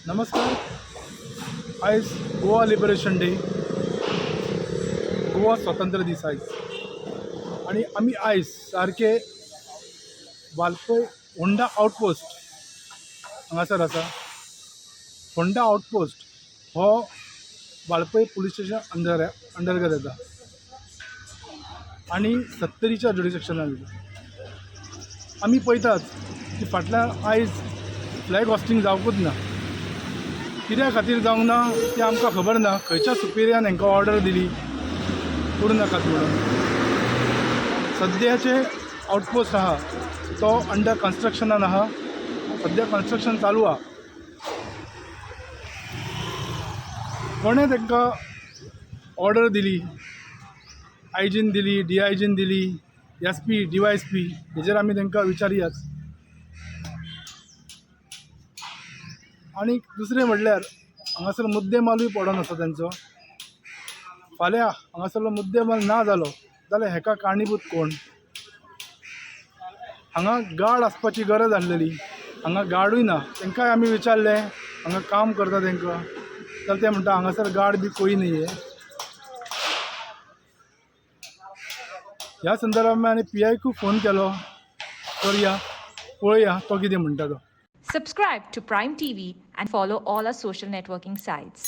नमस्कार. आयज Goa liberation day, Goa स्वातंत्र्य दीस आयज. आणि आमी आयज सारके वालपय होंडा आउटपोस्ट हांगासर आसा. होंडा आउटपोस्ट हो वाळपय पुलीस स्टेशन अंडरगत येता आनी 70च्या जुडिसेक्शनान येता. आमी पळयतात की फाटल्यान आयज फ्लॅग हॉस्टिंग जावंकूच ना. कित्या खातीर जावंक ना तें आमकां खबर ना. खंयच्या सुपेरियान हांकां ऑर्डर दिली करूं नाकात म्हणून. सद्याचे आउटपोस्ट आहा तो अंडर कन्स्ट्रक्शनान आहा. सद्या कन्स्ट्रक्शन चालू आहा. कोणें तांकां ऑर्डर दिली, आयजीन दिली, DIGन दिली, SP DYSP, हेजेर आमी तांकां विचारयात. आनी दुसरें म्हणल्यार हांगासर मुद्देमालूय पडून आसा तांचो. फाल्यां हांगासरलो मुद्देमाल ना जालो जाल्यार हेका कारणीभूत कोण? हांगा गार्ड आसपाची गरज आसलेली. हांगा गार्डूय ना. तांकांय आमी विचारलें हांगा काम करता तांकां, जाल्यार ते म्हणटा हांगासर गार्ड बी कोई नाही आहे. ह्या संदर्भात आनी PIकूय फोन केलो. करया, पळया तो कितें म्हणटा तो. Subscribe to Prime TV and follow all our social networking sites.